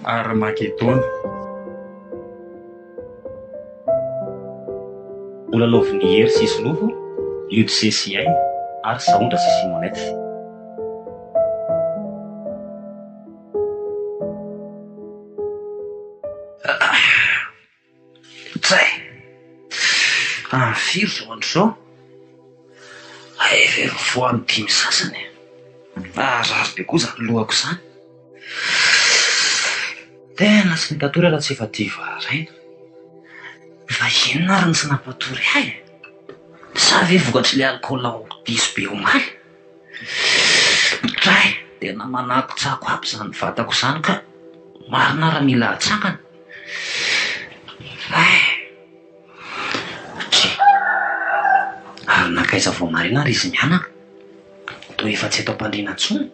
Armageddon. Mbola lovin'ny hery sisy lofo, UDCCI ary Saondra sy Simonety. Tsay, firy zao andro zao? Efa voan'ny 5 sasany. Rary be koa zany lohako izany. Tena tsy nitatory raha tsy efa diva raina. Fa inona ary ny tsy nampatory ahy? Sa ve vokatry le alikaola diso be omaly? Tray, tena manakotsako aby zany vatako izany ka marina raha mila hatsangana. Ary nakaiza vao marina ary izy mianaka. Toa efa tsy atao mpandriana intsony.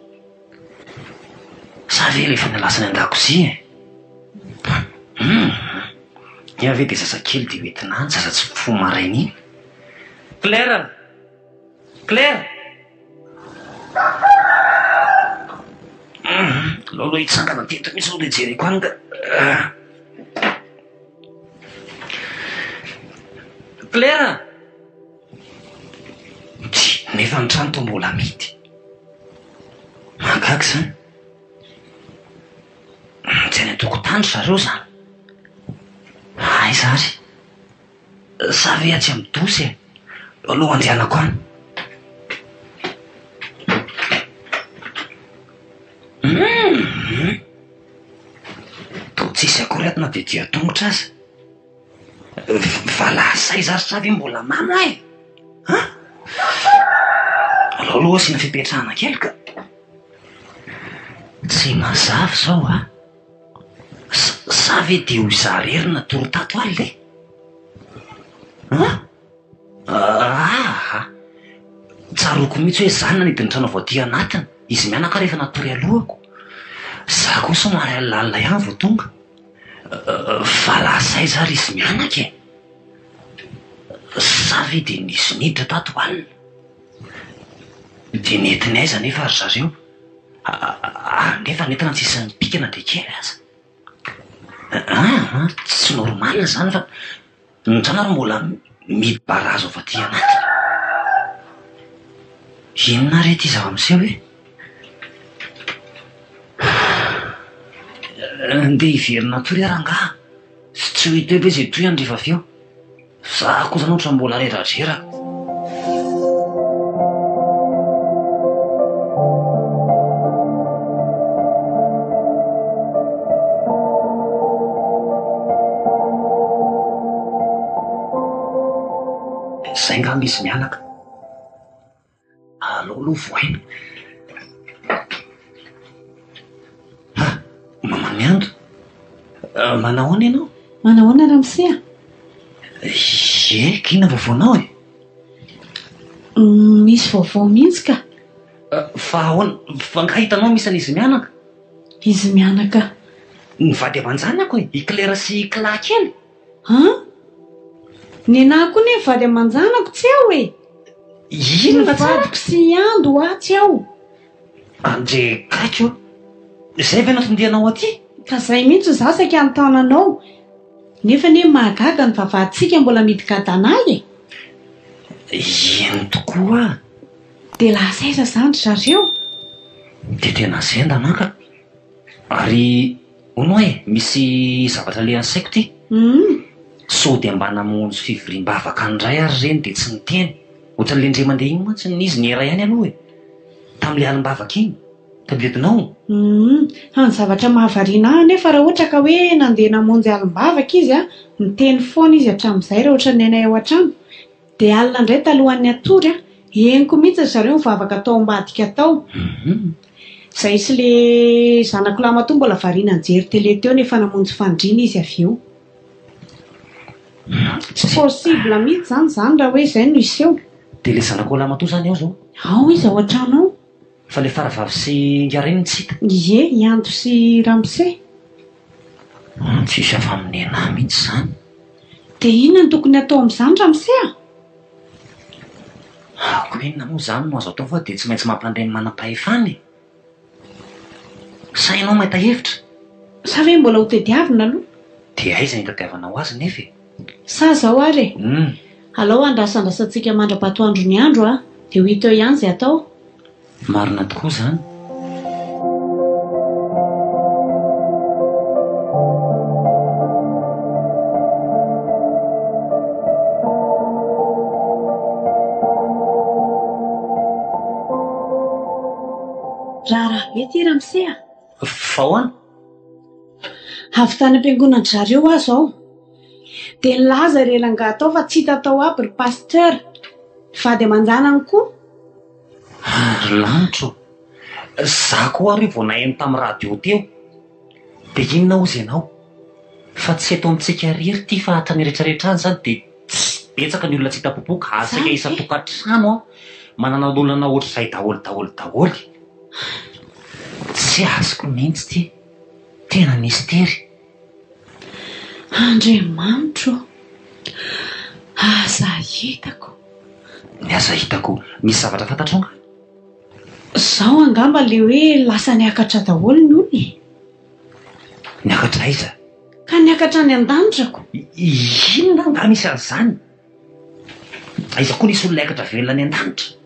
Sa ve rehefa nialasany an-dakozia e? Ia ve dia zazakely dia hoentina any, zaza tsy fo maraina iny. Claire! Claire! Lolo hitsangana teto mihitsy aloha dia jereko any ka. Claire! Nefa ny trano toa mbola mity. Mahagaga izany. Tsy any an-tokotany zareo izany. Ay zary. Sa ve atsy amin'ny dosy e? Aloha andehanako any. Toa tsisy akoretina dia dia tongotra aza. Valasay zary sa ve mbola mamo ahy? Aloha asina fipetrahana kely ka. Tsy mazava zao a. Sa ve dia hoy zary hery natoro tato aly le? Tsaroko mihitsy hoe zany nanidiny trano vao aty anatiny. Izy mianaka rehefa natory alohako. Za kosa somary alalina ihany vao tonga. Valasay zary izy mianaka e. Sa ve dia nisy niditra tato alina? Dia netiny aiza nefa ary zareo? Nefa netina tsy isy nipikana dia kely aza. Tsy normalina zany fa nitrana ary mbola mibarazo avy aty anatiny. Inona re ty zava-miseho e? Ndeha hiverina tory arangaha. Tsy ho hita hoe zay toy any rehefa avy eo. Za kosa zany ohatra mbola reradraraka. Zay ngamba izy mianaka. Aloha voaina. Mama Miando. Manahoana ianao? Manahoana Ramosea? Kina vaovaonao e? Misy vaovao mihitsy ka. Fa ahoana? Fa hitanao misy an'izy mianaka? Izy mianaka? Nivady aman-janako e, i Claire sy i Cla kely. Ny anahy koa nefa vady aman-janako tsy aho e. Ino fa tsara? Vadiko sy Ando tsy aho. Andre kako. Zay ve natondianao aty? Ka zay mihitsy zasaka anotananao. Nefa ne mahagaga ny vavahaditsika mbola midika danahy e. Ino tokoa? Dia lasaiza zany zareo? Dia tena zenda naka. Ary hono e, misy zavatra le ansaiko ty. So dia mba namonjy fivoriam-bavaka andray ary reny dia tsy niteny. Ohatran'le ndre mandeha iny mantsy n'izy ny era ihany aloha e. Tamin'le alim-bavaka iny. Tadidinao? Ny zavatra mahavariana ahy nefa raha ohatra ka hoe nandeha namonjy alim-bavaka izy miteny foana izy hatramin'izay raha ohatra ny anay ao an-trano. Dia alina indray talohan'ny atory henoko mihitsy zareo mivavaka tao ambadika tao. Zay sy le zanako lamatoa mbola variana nijery tele teo nefa namonjy fandriana izy avy eo. Tsy possible mihitsy zany raha hoe izay no iseho. Dia le zanako lamatoa zany ao zao? Ao izy ao an-trano ao. Fa le faravavy sy ngareny tsy hita? Ie, i Ando sy Ramose. Tsisy afa amin'ny anahy mihitsy zany. dia inona no tokony atao amin'izany ramosea? Ko inona moa izany no azo atao fa dia tsy maintsy mampandray ny manam-pahefany. Sa ianao mahita hevitra? Sa hoe mbola ho tediavina aloha? Dia aiza ny tadiavana ho azy nefa? Sa zao ary alao andrasandrasantsika mandra-batoandro ny andro dia ho hita eo ihany izay atao. Marina tokoa izany. Raha be ty ramosea. Fa hoana? Avy tany am-piangonana zareo azy aho. Dia nilaza ry elanga tao fa tsy hita tao aby ry pasteur. Vady aman-janany koa. Lanitro, za koa ary vao naheno tamin'ny radio teo. Dia inona ozy ianao? Fa tsy eto amintsika rery ty fa hatrany rehetrarehetra any izany dia tsy betsaka ny olona tsy hita popoka. Asika isan-tokantrano manana olona ohatr'izay daholy. Tsy azoko mihitsy ty. Tena mistery. Andriamanitro, aza hitako. Ny aza hitako, misy zavatra fantatrao nga? Zaho angamba le hoe lasa niakatra daholo ny olona. Niakatra aiza? Ka niakatra ny an-danitrako. Inona nga misy an'izany? Aiza koa nisy olona niakatra velona ny an-danitra?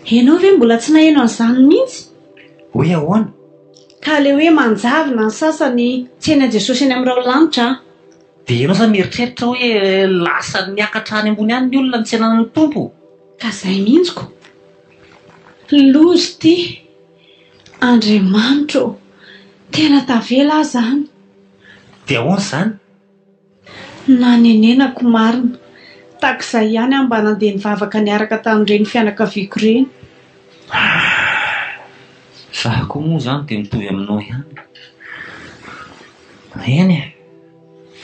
Ianao ve mbola tsy naheno an'izany mihitsy? Hoe ahoana? Ka le hoe manjavona ny sasany tsy eny Jesosy eny amin'ny raolanitra. Dia ianao izany mieritreritra hoe lasa niakatra any ambony any ny olona ny tsenana ny tompo? Ka izay mihitsiko. Lozy ty. Andriamanitro, tena tavela ahy izany. Dia ahoana izany? Nanenenako marina. Takizay ihany mba nandeha nivavaka niaraka tamin'ireny fianakaviako ireny. Za koa moa izany dia mitovy aminao ihany. Eny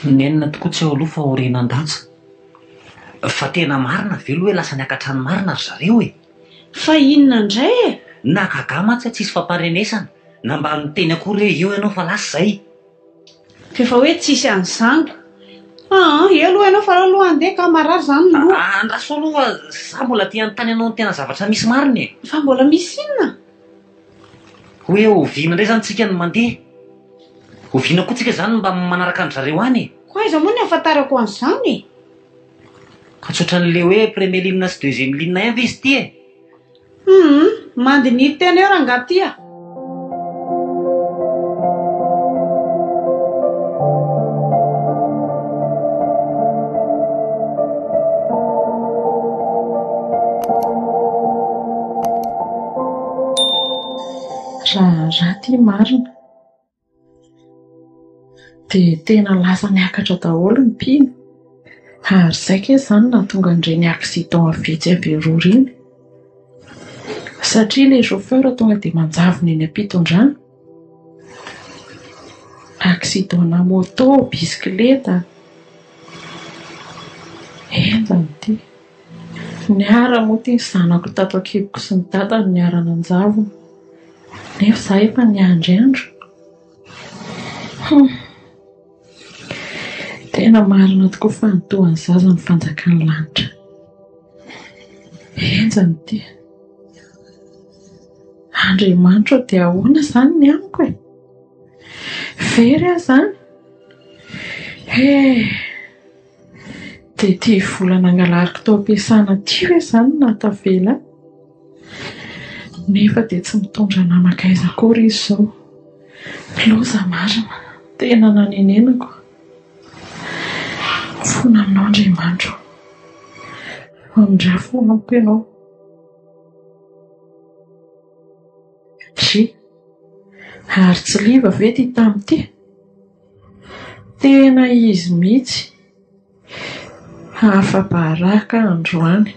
nenina tokoa tsy eo aloha fa aorianan-danja. Fa tena marina ve aloha hoe lasa niakatra ny marina ry zareo e? Fa inona indray e? Nahagaga mantsy tsisy famparenesana. Na mba miteny akory hoe eo ianao fa lasa izay. Efa hoe tsisy an'izany. Eo aloha ianao fa aloha handeha ka marary izany no loha. Andraso aloha za mbola tia anontany ianao ny tena zavatra misy marina e. Fa mbola misy inona? Hoe oviana indray izany tsika no mandeha. Oviana koa tsika izany mba manaraka ny zareo any e. Ko aiza moa ny ahafantarako an'izany e? Ka tsoatran'ilay hoe premier ligne sy deuxième ligne ihany ve izy ty e? Mandy ny tena eo raha angaha ty a. Raha ty marina dia tena lasa niakatra daholo ny mpino. Ary saika izany nahatonga an'ireny accident avetsy reny. Satria ilay chauffeur tonga dia manjavona eny am-pitondrana. Accident na moto, bisikileta. Enzany ty. Niara moa ty ny zanako tato akiboko sy ny dadany niara nanjavona. Nefa za efa niandry andro. Tena marina tokoa fa nitohan'ny zaza ny fanjakan'ny lanitra. Enzany ty. Andriamanitro dia ahoana izany ny amiko e? Very aho izany? Dia ty volana angalariko tao am-piasana ty hoe izany nahatavela. Nefa dia tsy mitondra namakaiza akory izy izao. Loza marina. Tena nanenenako. Fona aminao Andriamanitro. Amindra fona amiko ianao. Ary tsy liva ve ty tamin'ity? Tena izy mihitsy. Afa-baraka androany.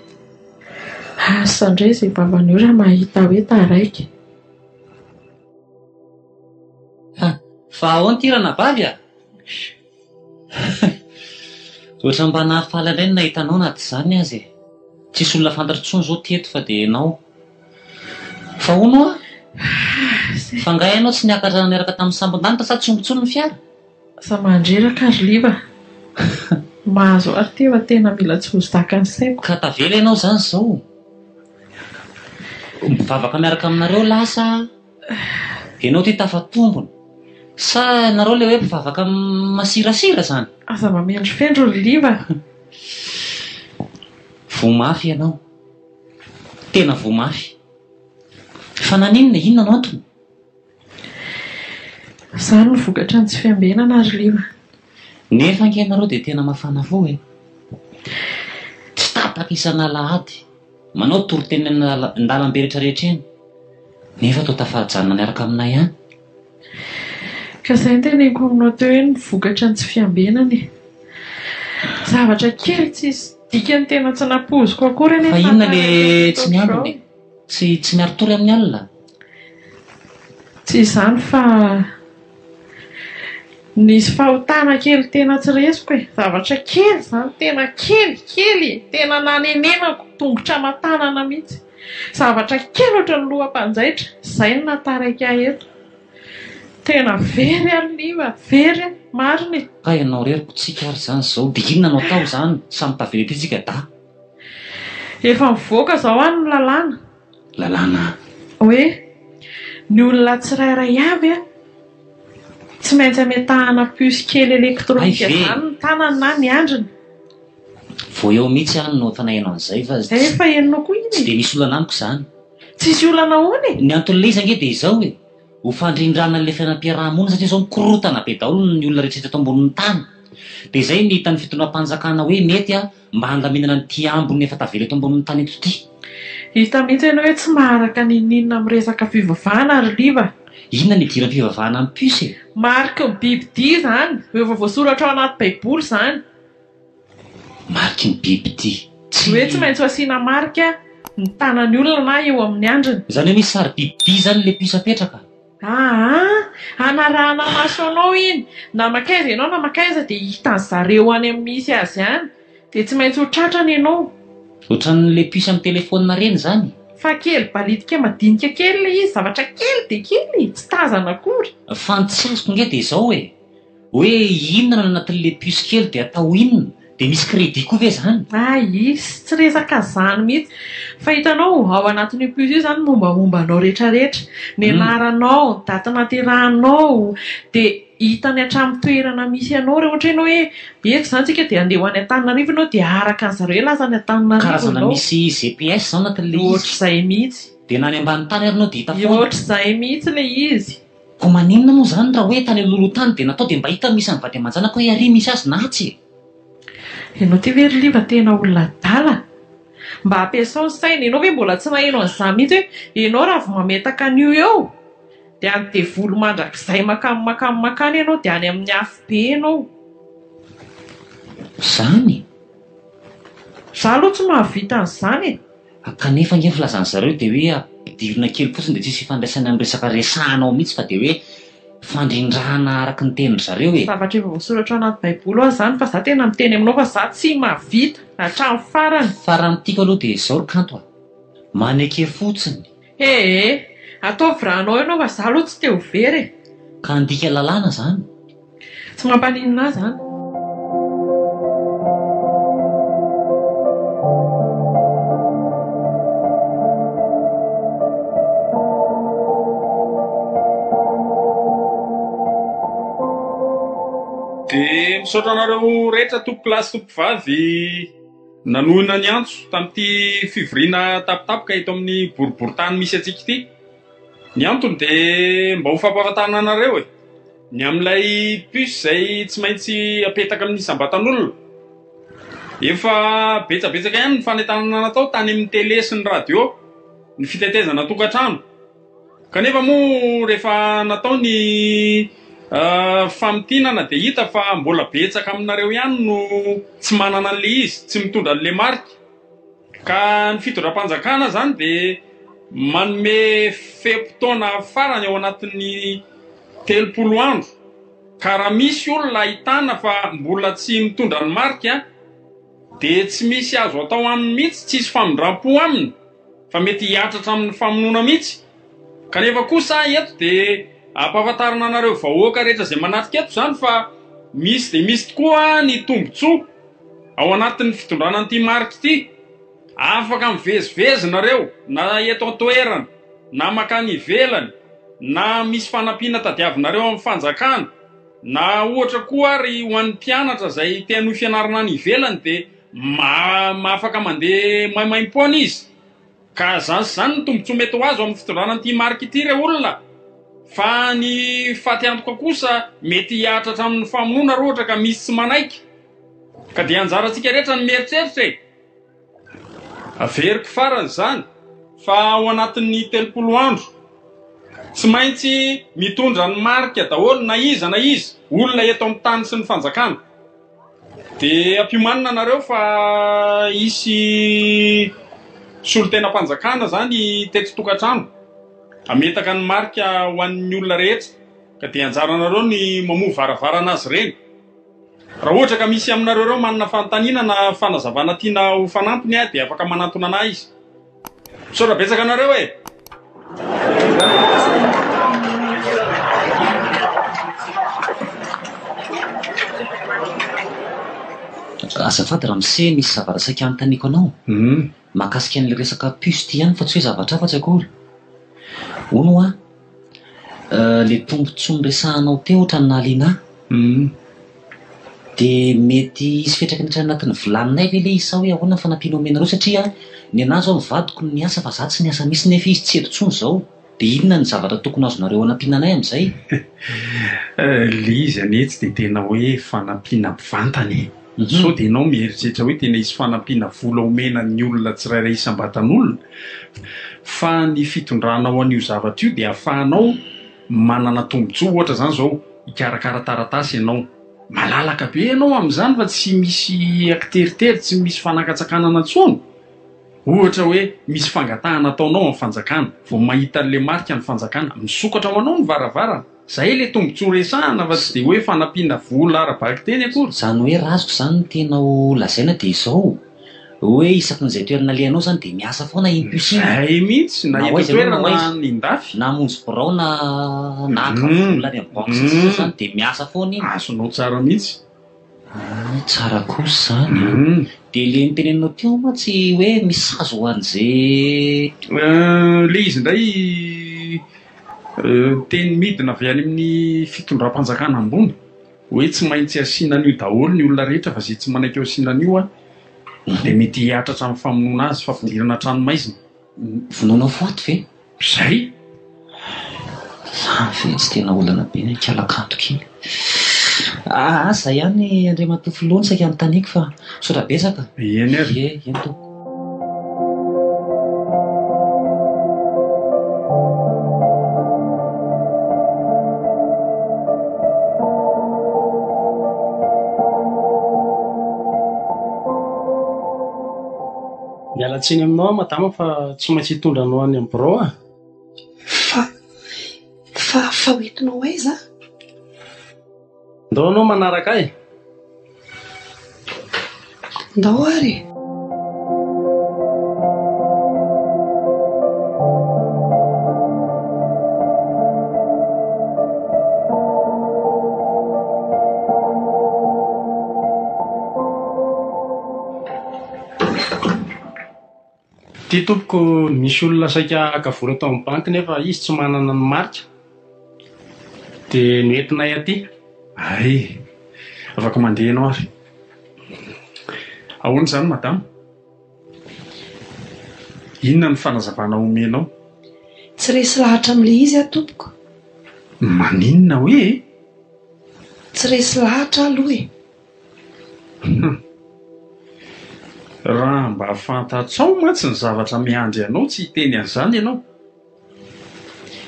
Asa indray izay vavanio raha mahita hoe taraiky. Fa ahoana ty rana vavy a? Oatra mba nahafaly indray no nahitanao na tsy izany azy e. Tsisy olona fantatra intsony izao teto fa dia ianao. Fa hono a? Fa nga ianao tsy niakatra niaraka tamin'ny sambon-danitra sa tsongotsony ny fiara? Sa mandreraka ary liva. mahazo ary teo tena mila tsy ho zaka ny saiko. Ka tavela ianao zany zao mivavaka miaraka aminareo lasa ianao ty tafatombony sa nareo le hoe mpivavaka masirasira zany? Aza mamendry fendro ry Liva. Vomafy ianao, tena vomafy. Fa naninona inona no antony? Zany no vokatra ny tsy fiambenana ry Liva. Nefa ankenareo dia tena mafana fo e. Tsy tapaka isan'alahady manao toroteny an-dalambe rehetrarehetra eny nefa atao tafajanona miaraka aminay ihany. Ka izay ny teneniko aminao teo hoe ny vokatra ny tsy fiambenana. Zavatra kely tsisy dikany tena tsy nampoziko akory fa inona le tsy miambiny? Tsy miaro tory amin'ny alina? Tsy izany fa nisy fahotana kely tena tsy resiko e. Zavatra kely izany, tena kely tena nanenenako tongotra matanana mihitsy. Zavatra kely ohatry ny loham-panjaitra, izay no natarika eto. Tena very ary Liva, very mariny. Ka ianao reriko tsika ary zany zao dia inona no atao zany? Samy tavela ety tsika da efa mivoaka zao any ny lalàna. Lalàna hoe ny olona tsirairay avy tsy maintsy ametahana puce kely elektronika zany ny tanany na ny andriny. vo eo mihitsy any no fanahinao an'izay fa efa enina koa iny. Tsy dia misy olana amiko zany. Tsisy olana hoany e. Ny anton'ilay izy ange dia izao e, ho fandrindrana an'ilay fiainam-piarahamonina satria izao mikorotana be daholo ny olona rehetra eto ambonin'ny tany. Dia izay ny hitan'ny fitondram-panjakana hoe mety mba handaminana nyity ambony efa tavela eto ambonin'ny tany eto ity. Hita mihitsy ianao hoe tsy maharaka ninina amin'ny resaka fivavahana ary Liva. Inona ny idiran'ny fivavahana amin'ny puce? Mariky ny bibidia zany, efa voasoratra ao anaty baiboly zany. Mariky ny bibidia? Hoe tsy maintsy ho asiana marika ny tanany olona na eo amin'ny andriny. Zany hoe misy sary bibidia zany le puce apetraka? Anarahana maso anao iny. Na makaiza ianao na makaiza dia hitan'ny zareo any amin'ny misy azy any. Dia tsy maintsy ho tratrany ianao. Ohatran'le puce amin'ny telefonina reny zany? Fa kely balitika madinika kely le izy, zavatra kely dia kely, tsy tazana akory. Fantsasiko nge dia izao hoe inona no anatin'le puce kely dia atao inona? Dia misy crédit koa ve zany? Isy tsy resaka zany mihitsy. Fa hitanao ao anatin'io puce io zany mombamomba anao rehetrarehetra. Ny anaranao, ny daty naterahanao, dia hitany hatramin'ny toerana misy anao rehefa ohatra ianao hoe eto zany tsika dia andeha ho any Antananarivo ianao dia araka an'zareo laza ny Antananarivo. Karazana misy GPS zao anatin'le izy. Ohatr'izay mihitsy. Dia na any ambany tany ary ianao dia hita foana. Ohatr'izay mihitsy le izy. Ko maninona moa zany raha hoe tany aloloha-tany dia natao dia mba hita misy any vady aman-janaka hoe ary misy azy na tsy? Ianao ty very Liva tena olona adala. Mba ampiasao ny saina, ianao ve mbola tsy maheno an'izany mihitsy hoe ianao raha vao mametaka an'io eo dia any devolo mandrakizay makany ianao dia any amin'ny afo be ianao. Zany? Za aloha tsy mahavita an'izany e. Kanefa nge filazany zareo dia hoe ampidirina kely fotsiny dia tsisy fifandraisana amin'ny resaka resahanao mihitsy fa dia hoe fandrindrahana araka ny tenin zareo e. Zavatra efa voasoratra anaty baiboly aho zany fa za tena miteny aminao fa za tsy mahavita hatramin'ny farany. Farany tiako aloha dia izao ry kanto maneke fotsiny. Ataovy raha anao ianao fa za aloha tsy teo very e. Ka andika lalàna zany? Tsy mampaninina zany. Dia misaotra anareo rehetra tompo-pilasy tompo-vavy nanohina ny antso tamin'ity fivoriana tapitapoka eto amin'ny boriboritany misy antsika ity. Ny antony dia mba ho fampahafantarana anareo ny amin'ilay puce izay tsy maintsy apetaka amin'ny isam-batan'olona. Efa betsabetsaka ihany ny fanentanana natao tany amin'ny télé sy ny radio, ny fitetezana tokantrano. Kanefa moa rehefa natao ny famintinana dia hita fa mbola betsaka aminareo ihany no tsy manana an'le izy, tsy mitondra an'le marika. Ka ny fitondram-panjakana zany dia manome fe-potoana farany ao anatin'ny 30 andro. Ka raha misy olona ahitana fa mbola tsy mitondra ny marika dia tsy misy azo atao aminy mihitsy, tsisy famindram-po aminy fa mety hiatratra amin'ny famonoana mihitsy. Kanefa kosa eto dia ampahafantarana anareo vahoaka rehetra izay manatrika eto zany fa misy dia misy tokoa ny tombontsoa ao anatin'ny fitondrana an'ity marika ity, afaka mivezivezy nareo, na eto an-toerana, na makany ivelany, na misy fanampiana tadiavinareo amin'ny fanjakana, na ohatra koa ary ho an'ny mpianatra izay teno fianarana any ivelany dia afaka mandeha maimaim-poana izy. Ka zany ny tombontsoa mety ho azo amin'ny fitondrana an'ity marika ity ireo olona. Fa ny faty antoka kosa mety hiatra hatramin'ny famonoana raha ohatra ka misy tsy manaiky. Ka dia anjarantsika rehetra ny mieritreritra e. Averiko farany zany fa ao anatin'ny 30 andro tsy maintsy mitondra ny marika daholo na iza olona eto amin'ny tany sy ny fanjakana. Dia ampiomanina nareo fa isy solon-tena-mpanjakana zany teto tokantrano ametaka ny marika ho an'ny olona rehetra. Ka dia anjaranareo ny mamoha varavarana azy reny. Raha ohatra ka misy aminareo reo manana fanontaniana na fanazavana tiana ho fanampiny dia afaka manantona anahy izy. Misaotra betsaka anareo e. Azafady Ramose, misy zavatra saika anontaniako anao. Mahakasika an'ilay resaka puce ty ihany fa tsy hoe zavatra hafa tsy akory. Hono le tombontsoa niresahanao teo ohatrany nahaliana ahy. Dia mety hisy fiantraikany anatin'ny volaninay ve ilay isa hoe ahoana ny fanampiana omenareo satria ny anahy zao mivadiko ny asa fa za tsy niasa misy nefa izy tsy eto intsony izao. Dia inona ny zavatra tokony azonareo hanampiana anay amin'izay? Le izy anetsy dia tena hoe fanampiana bivantany. So dia ianao mieritreritra hoe tena hisy fanampiana vola omenan'ny olona tsirairay isam-batan'olona. Fa ny fitondrana ho an'io zavatra io dia ahafahanao manana tombontsoa. Ohatra zany izao hikarakara taratasy ianao. Malalaka be ianao amin'izany fa tsy misy akiteritery, tsy misy fanakatsakana intsony. Ohatra hoe misy fangatahana ataonao amin'ny fanjakana, vao mahita an'ilay marika ny fanjakana, misokatra ho anao ny varavarana. Zay ilay tombontsoa resahana fa tsy dia hoe fanampiana vola ara-baky teny akory. Zany hoe razoko zany no tena ho lazaina dia izao hoe isaky n'izay toerana alehanao zany dia miasa foana impulsif. Ay mihitsy na eto toerana na nindafy na monjy birao na aka vola any amin'ny banque zany dia miasa foana iny. Azonao tsara mihitsy. Tsara kosa zany. Dia le niteneninao teo ma tsy hoe misy azo ho an'izay le izy indray teny midina avy any amin'ny fitondram-panjakana ambony hoe tsy maintsy asiana an'io daholo ny olona rehetra fa zay tsy manaiky eo asiana an'io dia mety hiatra hatramin'ny famonoana azy fa fidirana tranomaizina. Vonoana foaty ve? Zay fe tsy tena olana be ny kalakanto kely. Asa ihany Andriamatofo loany saika anontaniako fa misaotra betsaka. Eny ary. Eny toko. Mialatsiny aminao madama fa tsy maintsy hitondra anao any amin'ny birao Fa hoentinao aiza? Ndao anao manaraka ahy. Ndao ary. Ty tompoko misy olona saika akavory atao amin'ny banky nefa izy tsy manana ny marika dia noentinay aty. Ay, afaka mandeha ianao ary. Ahoana izany madama? Inona ny fanazavana omenao? Tsy resy lahatra amin'ilay izy tompoko. Maninona hoe? Tsy resy lahatra aloha e. Raha mba fantatrao mantsy ny zavatra miandry anao tsy hiteny an'izany ianao.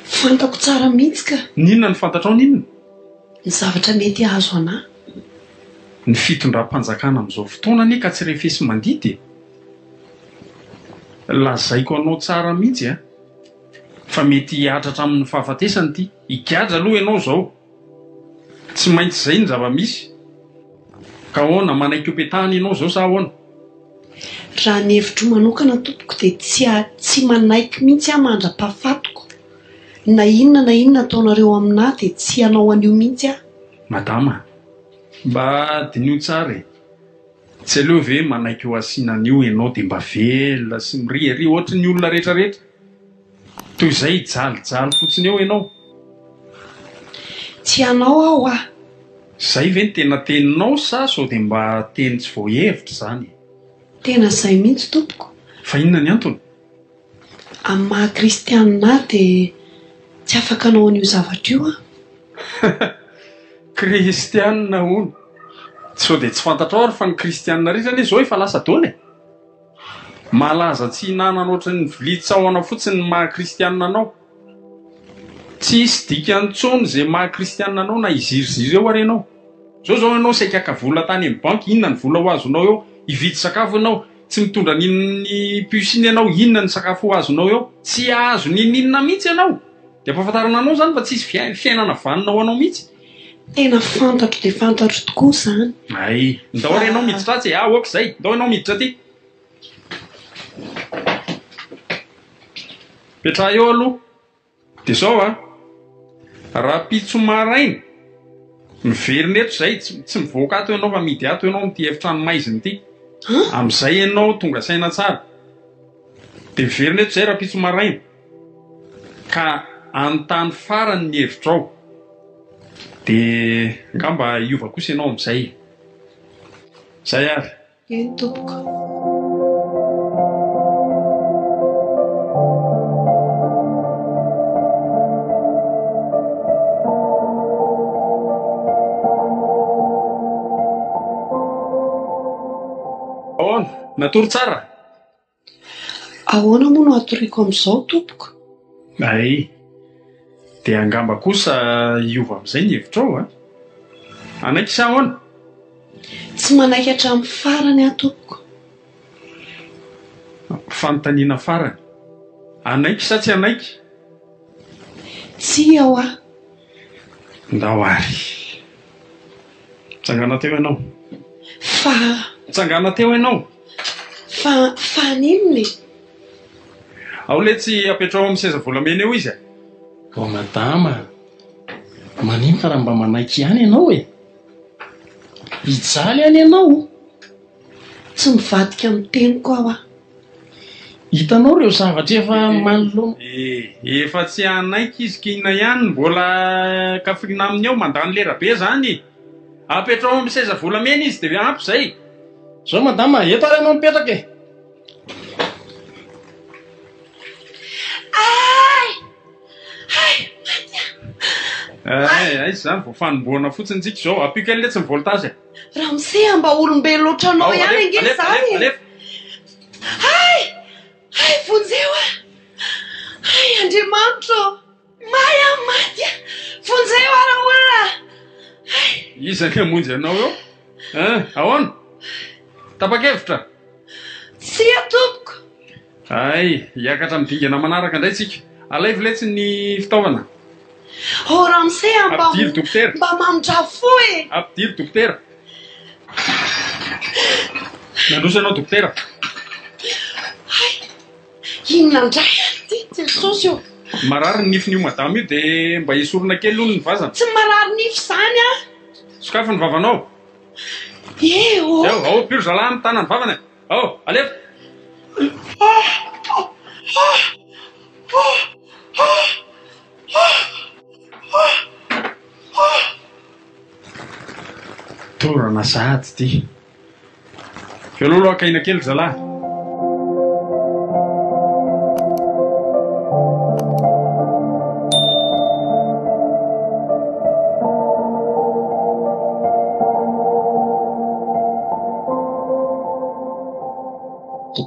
Fantako tsara mihitsy ka. Ninona ny fantatrao ninona? Ny zavatra mety azo anahy. Ny fitondram-panjakana amin'izao fotoana anie ka tsy refesy mandidy. Lazaiko anao tsara mihitsy fa mety hiatra hatramin'ny fahafatesany ity. Higadra aloha ianao izao. Tsy maintsy izay ny zava-misy. Ka ahoana manaiky petahana ianao izao sa ahoana? Raha ny hevitro manokana tompoko dia tsy manaiky mihitsy mandra-pahafatoko. Na inona ataonareo aminahy dia tsy hanao an'io mihitsy Madama, mba dinio tsara e. tsy aleo ve manaiky ho asianan'io ianao dia mba velona sy mirihary ohatry ny olona rehetrarehetra toy izay jalijaly fotsiny eo ianao. tsy anao aho ah. Zay ve ny tena teninao sa sao dia mba teny tsy voahevitra zany? Tena izay mihitsy tompoko. Fa inona ny antony? Amin'ny maha kristianina dia tsy afaka anao an'io zavatra io ah. Kristianina hono. Sao dia tsy fantatra ary fa ny kristianina rehetra anie izao efa lasa taona e. Malaza tsy hinanana ohatry ny vilitsahona fotsiny ny maha kristianina anao. Tsy hisy dikany intsony izay maha kristianina anao na iziriziry eo ary ianao. Zao ianao saika ka vola tany amin'ny banky, inona ny vola ho azonao eo? Hividy sakafo ianao, tsy mitondra ninny piosiny ianao, inona ny sakafo ho azonao eo? Tsy azo ninina mihitsy ianao. Dia ampahafantarana anao zany fa tsisy fiainana vanina ho anao mihitsy. Tena fantatro dia fantatro tokoa zany. Ay, ndao ary ianao miditra atsy, oaka izay, ndao ianao miditra aty. Petraha eo aloha. Dia zao raha pitso maraina miverina eto izay, tsy mivoaka ato ianao fa midy ato ianao amin'ity efitrano maizina ity. Amin'izay ianao tonga saina tsara. Dia miverina eto izay raha pitso maraina ka anontany farany ny hevitrao. Dia ngamba hiova kosa ianao amin'izay. Zay ary. Eny tompoko. Natory tsara. Ahoana moa no atoriako amin'izao tompoko? Ay. Dia angamba kosa hiova amin'izay ny hevitrao anaiky sa ahoana? Tsy manaiky hatramin'ny farany aho tompoko. Fanontaniana farany. Anaiky sa tsy anaiky? Tsy aho ah. Ndao ary. Tsangana teo ianao. Tsangana teo ianao. Fa ninona? Ao le tsy apetrao amin'ny seza volamena eo izy. Madama, manino fa raha mba manaiky ihany ianao e. Hijaly ihany ianao. Tsy mivadika amin'ny teniko aho ah. Hitanao ireo zavatra efa manoloana. Efa tsy anaiky izy kina ihany, mbola kafrina aminy eo mandany lera be zany. Apetrao amin'ny seza volamena izy dia ampy izay. Zao madama, eto ary ianao mipetraka e. Ay zany vao fanomboana fotsiny tsika zao, apika le tsy mivoltazy. Raha miseha mba olombelo ohatranao ihany angeny zany. Ay vonjeo ah. Ay Andriamanitra. Maya maty. Vonjeo ara olona. Iza ny hamonjy anao eo? Ahoana? Tapa-kevitra? Tsy atompoko. Ay, hiakatra midingana manaraka indray tsika. Alay viletsy ny fitaovana. Raha miseha Ampidiry dokotera. mba mamondrafo e. Ampidiry dokotera. Nandroso ianao dokotera. Inona indray ty Jesosy io. Marary ny nifin'io madama io dia mba hisorona kely aloha ny vazana. Tsy marary nify zany ah. Sokafa ny vavanao. Eo. Piro zalahy amin'ny tanany vavana. Alefa. Torana sahady ty. Fialolo akaina kely zalahy.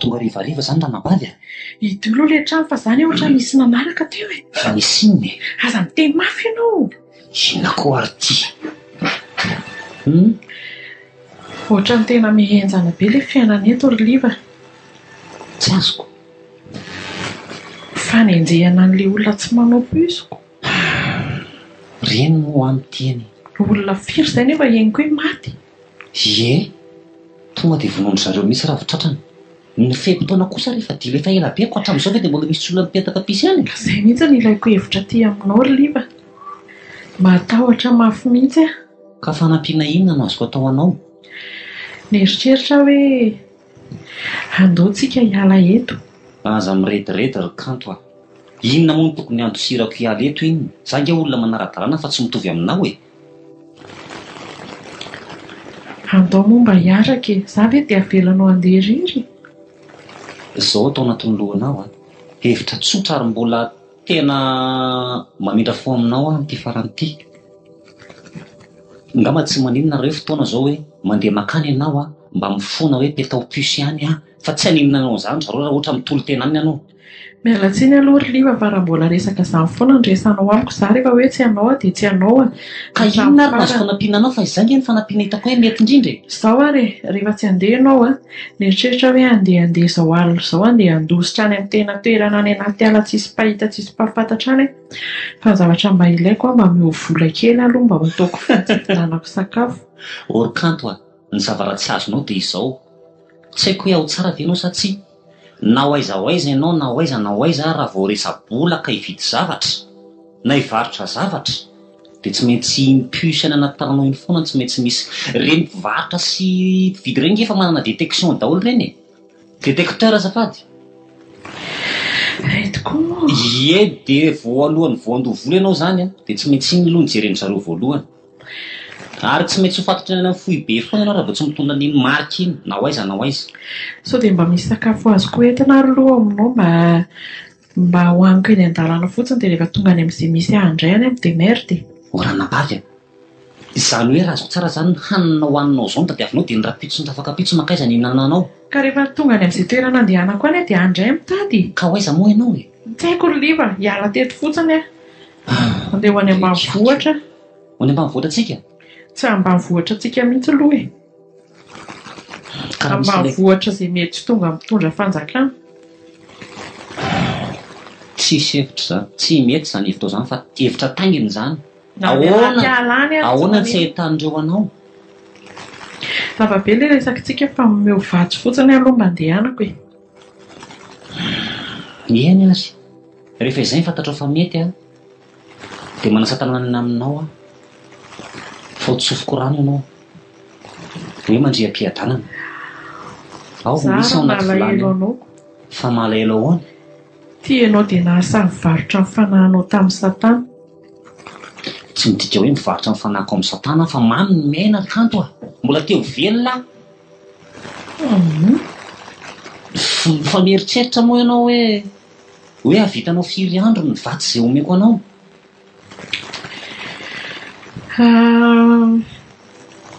Tonga rivariva zany ranabady Ito aloha le trano fa zany ohatra misy nanaraka teo e. fa nisy inona Aza miteny mafy ianao. inako ary ty. Ohatra ny tena mihenjana be le fiainana eto ry liva. Tsy azoko. Fanenjehana an'le olona tsy manao posiko. Reny no am'teny. Olona firy izay nefa henoko hoe maty. Tonga dia vonondry zareo misy ravitratrany. Ny fehim-potoana kosa rehefa dia rehefa ela be ko hatramin'izao ve dia mbola misy olona mipetaka pisy ihany. Izay mihitsy ny ilaiko hevitra aty aminao ry liva. Matahotra mafy mihitsy. Ka fanampiana inona no azoko atao anao? Nieritreritra hoe andehatsika hiala eto. Aza mirediredy ry kanto a. Inona moa no tokony andosirako hiala eto iny? Za nge olona manara-dalàna fa tsy mitovy aminao e. Andao momba hiaraka e. Za ve dia avelanao andeha irery? Izao atao anatin'ny lohanao a. Hevitra tsotra ary mbola tena mamindra fo aminao a ty faran'ity. Ngamba tsy maninona reo fotoana zao hoe mandeha makany ianao a mba mifoana hoe petao pusy ihany a fa tsy haninona anao zany zareo raha ohatra mitolo tena any ianao. Mialatsiny aloha ry Liva fa raha mbola resaka izany foana ndresanao amiko za rehefa hoe tsy anao dia tsy anao a. Ka inona ary nazo fanampiana anao fa izany ny fanampiana hitako hoe mety indrindra e. Zao ary rehefa tsy handeha ianao a nieritreritra hoe andeha zao alina zao andeha andositra any amin'ny tena toerana any anaty ala tsisy pahita tsisy mpahafantatra any fa zavatra mba ilaiko a mba mio vola kely aloha mba ataoko fitsidiranako sakafo. Or kanto a, ny zavaratsy azonao dia izao. Tsy haiko hoe ao tsara ve ianao sa tsia. Na hoaiza ianao na hoaiza raha vao resa-bola hividy zavatra na hivarotra zavatra dia tsy maintsy mipusy any anaty tananao iny foana, tsy maintsy misy reny mpivarotra sy mpividy reny efa manana détection daholo reny e. Détecteur azafady. Tokoa. Ie dia voalohan'ny voandoha vola ianao zany a dia tsy maintsy iny aloha nijereny zareo voalohany. Ary tsy maintsy ho fatotra any amin'ny fohy be foana ianao raha vao tsy mitondra an'iny marika iny na hoaiza. So dia mba misy sakafo azoko entina ary aloha aminao mba hoaniko eny an-dalàna fotsiny dia rehefa tonga any amin'izay misy handray any amin'ny demer dia. Orana bavy a. Izany hoe raha azoko tsara zany hanina hoaninao zao no tadiavinao dia ny rapitso ny tafakapitso makaiza ny hinananao. Ka rehefa tonga any amin'izay toerana andehanako any dia handray mitady. Ka hoaiza moa ianao e? Tsy haiko ry Liva, hiala teto fotsiny a. Andeha ho any ambanivohitra. Ho any ambanivohitra tsika? Tsy ambanivohitra tsika mihitsy aloha e. Ambanivohitra izay mety tsy tonga mitondra fanjakana. Tsisy hevitra zany, tsy mety zany hevitra zany fa hevitra tanginy zany. Ahoana tsy ahitan'ireo anao? Zava-be ilay resakitsika fa meo vatsy fotsiny aloha mba andehanako e. Eny ary. Rehefa izay fantatrao fa mety a dia manasa tanana aminao a fa hotsofoko rano ianao hoe mandriam-piadanana. Ao misy ao anaty volany fa malahelo ahoana. Ty ianao dia nahasa mivarotra amin'ny fanahinao tamin'ny Satana. Tsy midika hoe mivarotra amin'ny fanahiko amin'ny Satana fa mamy ny miaina kanto a. Mbola teo velona. Fa mieritreritra moa ianao hoe havitanao firy andro ny vatsy izay omeko anao.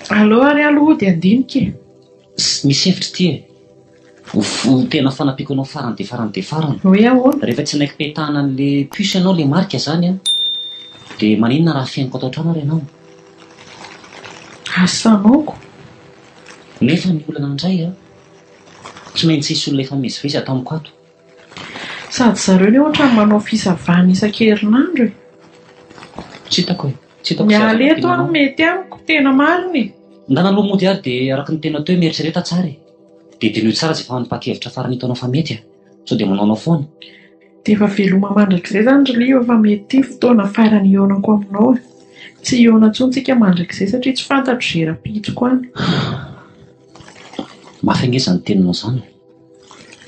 Allo ary aloha dia andinika e. Misy hevitra ty e. Ho tena fanampiako anao farany dia farany. Hoe ahoana? Rehefa tsy naiky petahana an'ilay puce ianao ilay marika zany a dia maninona raha fiainako ato an-trano ary ianao? Asanaoko. Nefa ny olana indray a tsy maintsy hisy olona efa mezivezy atao amiko ato. Sady zareo ny ohatra manao fisavana isan-kerinandro e. Tsy hitako e. Miala eto aho mety amiko tena mariny. Ndanaloha mody ary dia araka ny tena teo mieritrereta tsara e. Dia dinio tsara izay efa manapa-kevitra farany hitanao fa mety a. Sao dia manaonao foana. Dia efa veloma mandrakizay zany ry Liva fa mety fotoana farany ionako aminao. Tsy iona intsony tsika mandrakizay satria tsy fantatro izay rapitsiko any. Mafangeza ny teninao zany.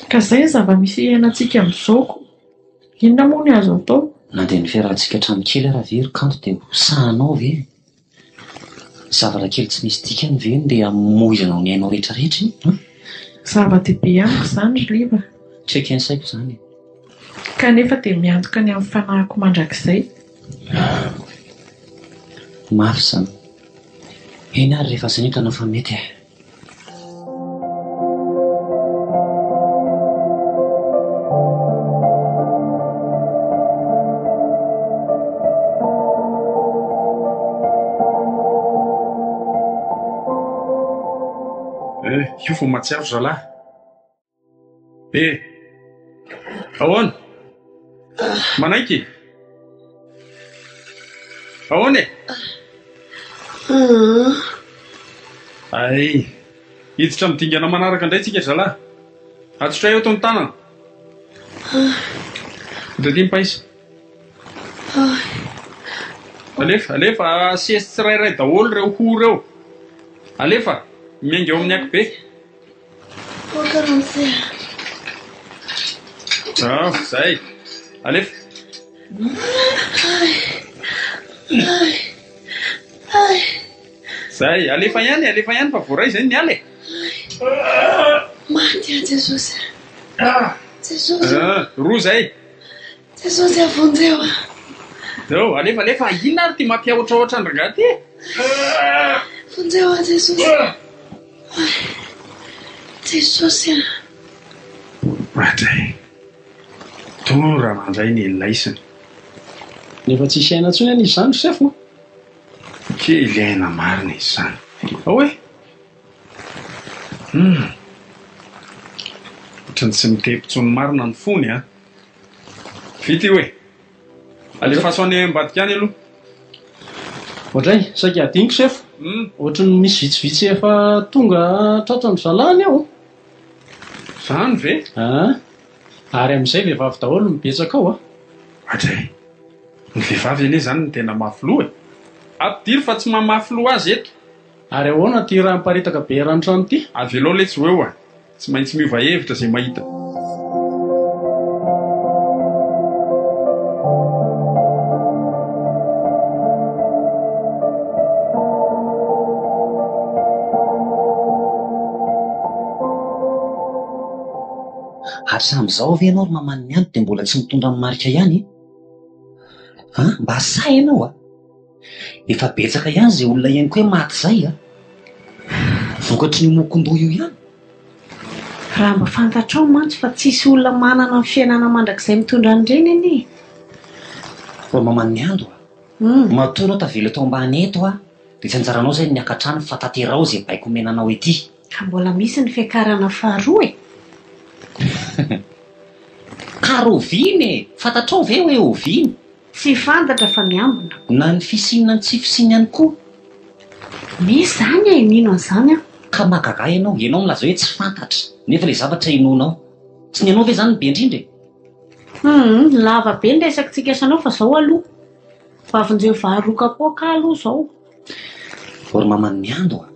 Ka izay zava-misy iainantsika amin'izaoko. Inona moa ny azo atao? Nandeha ny fiarahantsika hatrany kely raha ve ry kanto dia hosahanao ve? Zavatra kely tsy misy dikany ve dia hamoizanao ny ainao rehetrarehetra iny? Zava-dehibe amiko izany ry Liva. Tsy haiko saiko zany. Kanefa dia miantoka ny amin'ny fanahiko mandrakizay. Mafy zany. Eny ary rehefa izay hitanao fa mety e. Io vao matsiaro zalahy. Ahoana? Manaiky? Ahoana e? Ay, hiditra midingana manaraka indray tsika zalahy. Atsotra eo tao ny tanana. Dia paisa. Alefa, asesy tsirairay daholo reo ho reo. Alefa. miainga eo amin'ny akibe. Zay. Alefa. Zay, alefa ihany fa voaray zay ny ale. Maty Jesosy. Jesosy. Roa zay. Jesosy avonjeo. Zao, alefa inona ary ty mampiaotraotra andrangah ty? Vonjeo Jesosy. Jesosy. Matray. Tora mandray ny laisiny. Nefa tsisy aina intsony any izy zany sefo. Kely aina marina izy zany. Hoe? Ohatrany tsy mitepitsony marina ny fony a. Vity hoe. Alefa soany ambadika any aloha. Ohatray, saika adiniko sefo. Ohatrany misy vitsivitsy efa tonga tratran'ny zalany ao. Zany ve? Ary amin'izay vehivavy daholo mibetsaka ao a. Atray. Ny vehivavy anie zany ny tena mafilo e. Ampidiry fa tsy mamafilo azy eto. Ary ahoana ty raha miparitaka be ranontrano ty? Avelao le tsy ho eo a. Tsy maintsy miova hevitra zay mahita. Ary samyzao ave ianao ry mamany ny anto dia mbola tsy mitondra ny marika ihany? Mba sa ianao a? Efa betsaka ihany zay olona ianiko hoe maty zay a. Vokatry ny mokon-doha io ihany. Raha mba fantatrao mantsy fa tsisy olona manana ny fiainana mandrakizay mitondra an'ireny anie. Ry mamany ny ando a. Matoa anao tavela tao ambany eto a. Dia tsy anjaranao zay ny akatrano fa tanterao zay baiko menanao ety. Ka mbola misy ny fiakarana faharoa e. Ka roviny e, fantatrao ve hoe oviny? Tsy fantatra fa miambina. Na ny fisinina ny tsy fisiny ihany koa. Misy zany e, mino an'izany a. Ka mahagaga ianao milaza hoe tsy fantatra. Nefa le zavatra inonao. Tsy ny anao ve zany be indrindra e? Lava be ny resakintsika sanao fa zao aloha. Vavinjeo vaharoka poka aloha zao. Ry mamany miando a.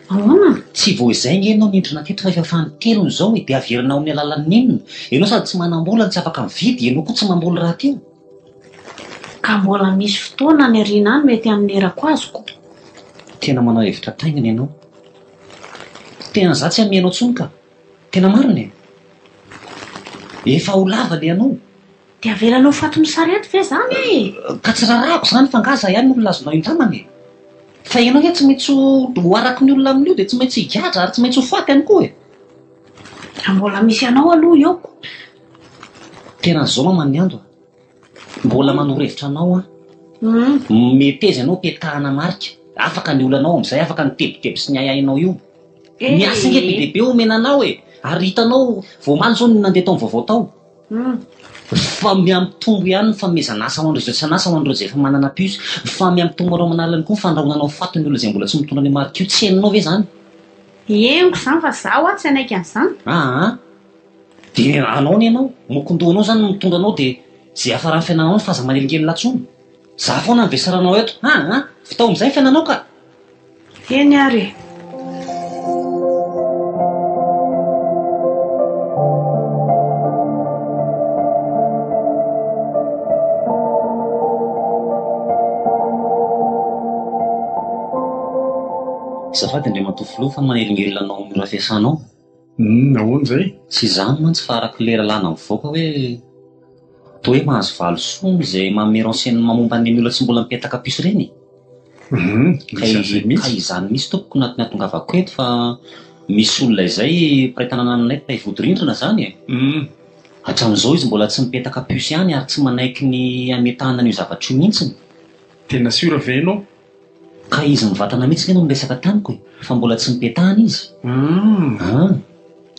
Ahoana? Tsy voizay ianao nindrina ketra rehefa fanitelony zao e, dia averinao amin'ny alalan'ny inona. Ianao sady tsy manam-bola tsy afaka mividy, ianao koa tsy mamboly raha teo. Ka mbola misy fotoana ny ariana any mety amin'ny erako azoko. Tena manao hevitra taingana ianao. Tena za tsy amianao tsony ka. Tena marina e. Efa ho lava le anao. Dia avelanao faton'ny sarety ve zany e? Ka tsy rarahako zany fa ngaza ihany no lazonao indramana e. Fa ianao hoe tsy maintsy ho araky ny olona amin'io dia tsy maintsy higadra ary tsy maintsy ho faty ihany koa e. Mbola misy anao aloha eo. Tena zao mamany ny ando a. Mbola manoro-hevitra anao a. Meteza ianao petahana marika. Afaka ny olanao amin'izay, afaka ny tebiteby sy ny ayainao io. Miasa nge be dehibe omenanao e. Ary hitanao voamaly zao ny nandeha tao vaovao tao. Fa miampitombo ihany ny famezanasa ho an'ireo izay tsy anasa ho an'ireo izay efa manana piso. Fa miampitombo arao manalany koa ny fandrahonanao fatony olona izay mbola tsy mitondra ny marika io. Tsy hainanao ve zany? Henoko zany fa zaho a tsy anaiky an'izany. Dia anao ny ianao, mokon-dohanao zany mitondra anao dia zay hafa raha ny fiainanao ny faza manelikely latsony. Za foana ny vesaranao eto. Fitao amin'izay fiainanao ka. Eny ary. Zafady indray matofilo fa manelingelinanao amin'ny raha fiasanao. Ahoana zay? Tsy izany mantsy fa araky lera lana mivoaka hoe toa hoe mahazo valo soa izay manome renseignement momba ny olona tsy mbola mipetaka piso ireny. Ka izany misy tompoko natongavako eto fa misy olona izay mpiray-tanàna aminay mpiray vody-rindrina zany e. Hatramin'izao izy mbola tsy mipetaka piso ihany ary tsy manaiky ny ametahana an'io zavatra io mihitsiny. Tena siora ve ianao? Ka izy mivatana mihitsy ianao miresaka tamiko e, fa mbola tsy mipetahana izy.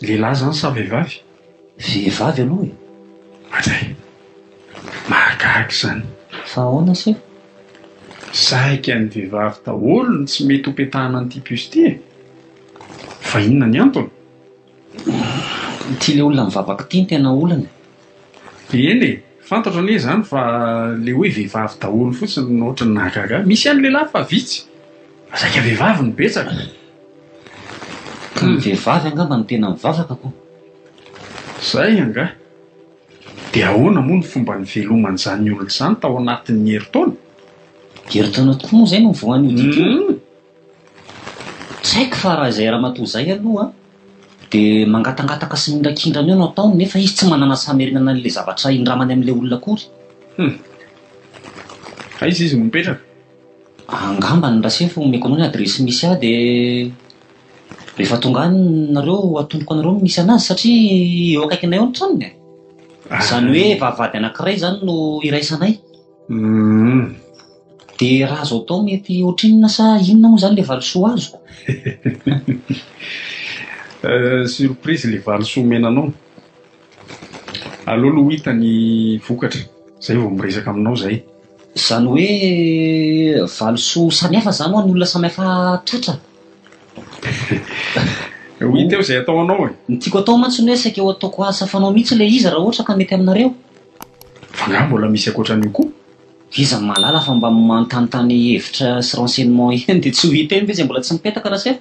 Lehilahy zany sa vehivavy? Vehivavy aloha e. Atray. Mahagaga zany. Fa ahoana se? Saika ny vehivavy daholo ny tsy mety ho petahana an'ity piso ity e. Fa inona ny antony? Ty le olona mivavaka ity ny tena olana. Eny e, fantatra anie zany fa le hoe vehivavy daholo fotsiny no ohatrany nahagaga. Misy ihany lehilahy fa vitsy. Saika vehivavy no betsaka. ka ny vehivavy angamba ny tena mivavaka ko. Zay anga. Dia ahoana moa ny fomba ny veloman'izany olona izany tao anatin'ny herintaona? Herintaona tokoa moa zay no voan'io didy. Tsy haiko fa raha izay ramatoa zay aloha dia mangatangataka sy mindrakindrana eo no ataony nefa izy tsy manana samirinana an'ilay zavatra indramany amin'ilay olona akory. Aiza izy no mipetraka? Angamba ny rasefo omeko anao ny adresy misy ahy dia rehefa tonga any nareo atomboko anareo misy anazy satria eo akaikinay eo ny tranony. Izany hoe vavahady anankiray izany no iraisanay. Dia raha azo atao mety ohatrinona sa inona moa izany ilay valisoa azo? Surprise ilay valisoa menanao. Aleo aloha hita ny vokatra. Zay vao miresaka aminao zay. Izany hoe valisoa samihafa izany ho an'ny olona samihafa tratra. Ho hita eo izay ataonao e. Ny tiako atao mantsy ny hoe saika eo ataoko asa fanao mihitsy ilay izy raha ohatra ka mety aminareo. Fa nga mbola misy ankoatran'io koa. Iza ny mahalala fa mba manontanontany hevitra sy renseignement eny dia tsy ho hita eny ve izay mbola tsy mipetaka rasefo.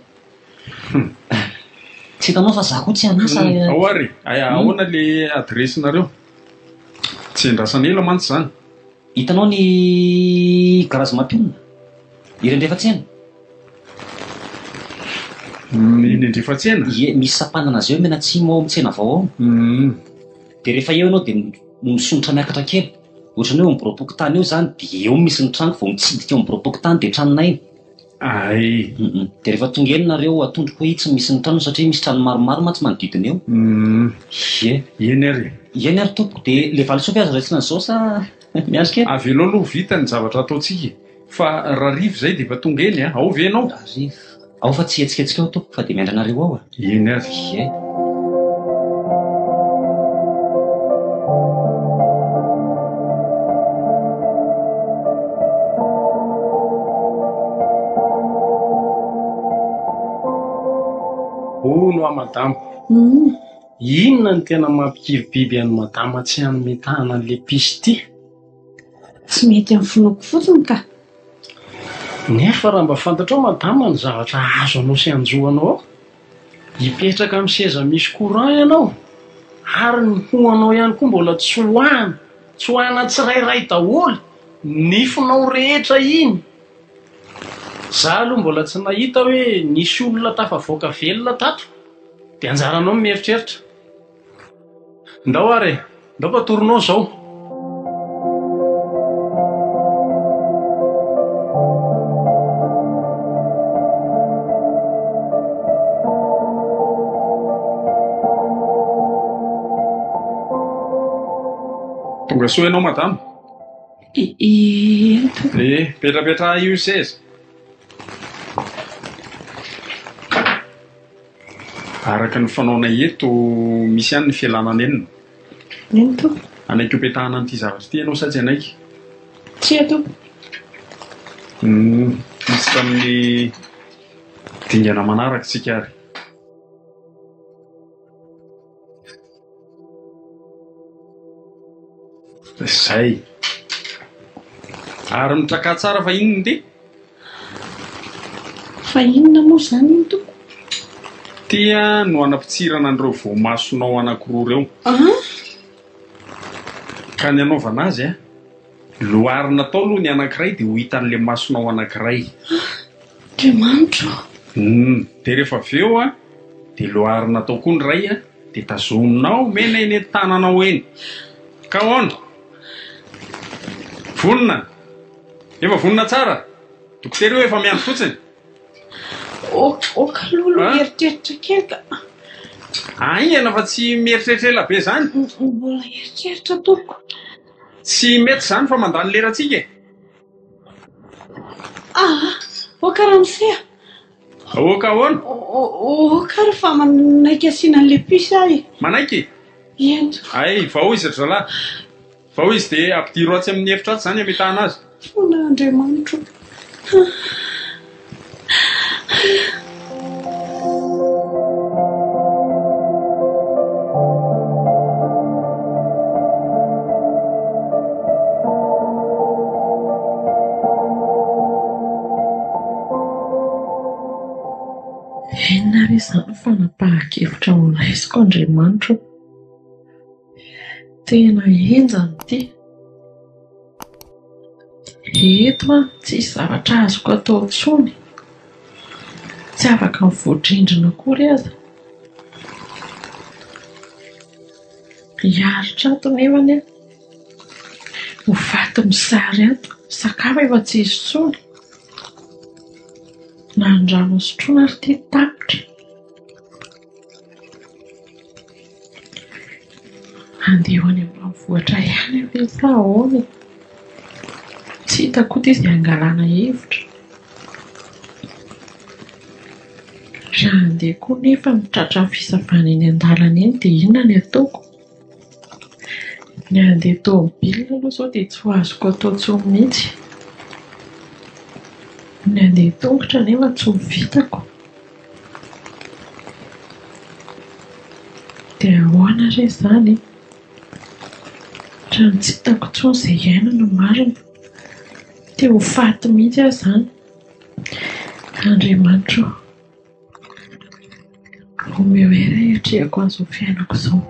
Tsy hitanao fa zaho koa tsy hanasa. Ao ary, ahoana ilay adresinareo? Tsy andrasana ela mantsy izany. Hitanao ny garazy mampionina? Irendrefa-tsena. Irendrefa-tsena? Ie, misy sapanana azy eo menatsimo ao amintsena vaovao. Dia rehefa eo ianao dia misonitra miakatra kely. Ohatran'ny hoe miboroboky tany eo izany dia eo misy ny trano vao mitsidika eo miboroboky tany dia tranonay. Ay. Dia rehefa tonga eny nareo atondroko hoe tsy misy ny trano satria misy trano maromaro mantsy manodidina eo. Ie. Eny ary. Eny ary tompoko dia ilay valisoa azo raisina an'izao sa miandry kely? Avy aloha aloha vita ny zavatra ataontsika. Fa raha rivo izay dia efa tonga eny a. Ao ve ianao? Rivo. Ao fa tsy etsiketsika eo tompoko fa dia miandry anareo ao. Eny ary. Ie. No a madama. Inona ny tena mampikivibiby an'ny madama tsy hanometahana an'ilay pisy ity? Tsy mety amin'ny fonoko fotsiny ka. Nefa raha mba fantatrao madama ny zavatra azo anao sy anjoanao ao. Hipetraka amin'ny seza misy courant ianao. Ary ny hoanao ihany koa mbola tsy hohana tsirairay daholo. Nifonao rehetra iny. Zaho aloha mbola tsy nahita hoe nisy olona tafavoaka velona tato. Dia anjaranao mieritreritra. Ndao ary, ndao patoronao izao. Tonga soa ianao madama? Petrapetra io seza. Araka ny fanaonay eto misy ihany ny fialanana enina. Eny to. Anaiky petahana an'ity zavatra ity ianao sa tsy anaiky? Tsy ato. Misy tamin'ny dingana manaraka tsika ary. Zay. Ary mitraka tsara fa inona ty? Fa inona moa izany ny toko? Tia no anampitsirana an'ireo voamasonao anankiroa ireo. Ka ny anaovana azy a, loharina tao aloha ny anankiray dia ho hitan'ilay masonao anankiray. Andriamanitra. Dia rehefa avy eo a, dia loharina tao koa ny ray a, dia tazominao mena eny an-tananao eny. Ka ahoana? Vonona. Efa vonona tsara. Dokotera io efa miandry fotsiny. Oka lolo eritreritra kely ka. Ena fa tsy mieritreritra ela be izany. Mbola eritreritra toko. Tsy mety izany fa mandany lerantsika e. Oka raha misea. Oka ahoana? Oka raha fa manaiky asiana an'ilay pisy ahy. Manaiky? Ento. Ay, vao izy ry vao izy dia ampidiro atsy amin'ny efitra atsy izany ametahana azy. Fona Andriamanitra. Enona re izany fa Paha-kevitra ho raisiko Andriamanitro. Tena enjany ity. Eto tsisy zavatra azoko atao intsony. Tsy afaka mivoadrindrina akory aza. Hiaritra ato nefany ho vaty misary ato. Sakafo efa tsy izy intsony. Na andrano sotroina ary ity tapitra. Andeho any ambanivohitra ihany ve sa ahoana? Tsy hitako koa izy angalana hevitra. Raha andeha koa nefa mitratra ny fisavana eny an-dalana eny dia inona ny ataoko? Ny andeha tômôbilina aloha izao dia tsy ho azoko atao intsony mihitsy. Ny andeha tongotra nefa tsy ho vitako. Dia ahoana re izany? Raha tsy hitako intsony izay iainana marina. Te ho faty mihitsy aho izany. Andriamanitro, omeo era hiatrehako an'izao fiainako izao.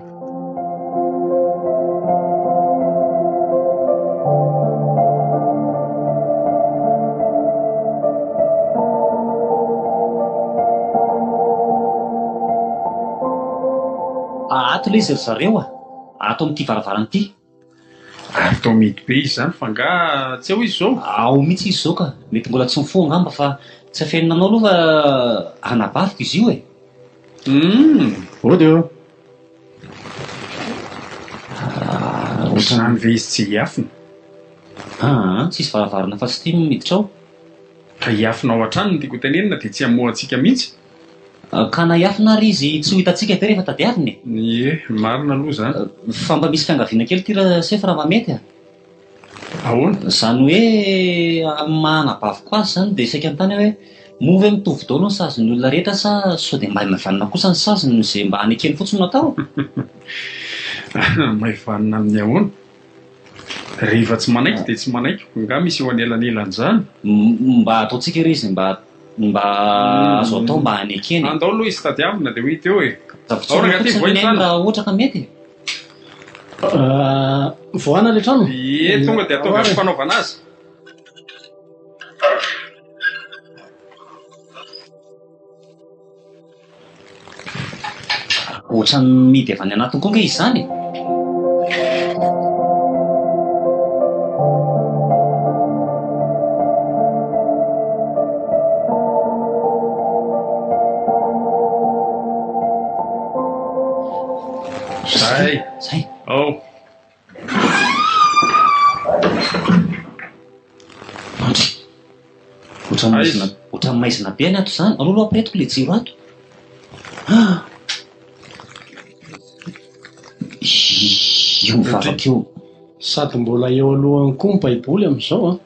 Ato ilay izy ry zareo ato amin'ity varavarana ity. Atao mety be izy izany fa nga tsy ao izy izao. Ao mihitsy izy izao ka mety mbola tsy mifoha angamba fa tsy afeninanao aloha fa anabaviko izy io e. Ody eo. Ohatrany ve izy tsy hiafina? Tsisy varavarana fa tsy tia miditra ao. Ka hiafina ao an-trano no tiako tenenina dia tsy hamoha antsika mihitsy. Ka na hiafina ary izy tsy ho hitantsika dia rehefa tadiaviny. Ie, marina aloha izany. Fa mba misy fiangaviana kely ity raha sefa raha mamety. Ahoana? Izany hoe manabaviko azy izany dia saika an-tany hoe mova hoe mitovy daono ny saziny olona rehetra sa sao dia mba maivanina kosa ny saziny izay mba hanekeny fotsiny no atao. Maivanina amin'ny ahoana? Rehefa tsy manaiky dia tsy manaiky. Nga misy eo anelan'elan'izany. Mba ataontsika iry izy mba azo atao mba hanekeny. Andao aloha izy tadiavina dia ho hita eo e. Zavotsoana fotsiny ny raha ohatra ka mety. Voana ilay trano? Ie, tonga dia ataovy amin'ny fanaovana azy. Ohatrany midy avy any anatiny koa nga izy izany. Zay. Ao. Ohatrany maizina be any ato izany. Aloha apiretiko ilay jiro ato. Io mivavaka io. Sady mbola eo alohany koa ny baiboly amin'izao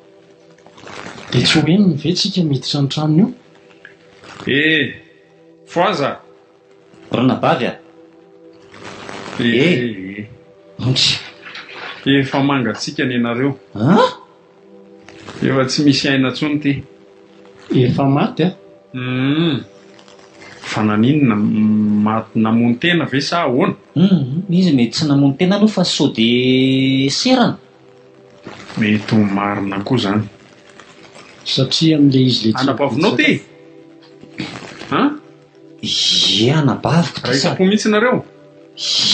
dia tsy ho eniny ve tsika miditra ny tranony io? Foaza. Ranabavy a. Efa mangatsika ny ianareo. Efa tsy misy aina intsony ty. Efa maty a? Fa naninona namono tena ve sa ahoana? Izy mety tsy namono tena aloha fa sao dia serana. Mety ho marina koa izany. Satria amin'ilay izy le anabavinao ty? Ie, anabaviko ty. Raha itapo mihitsy nareo?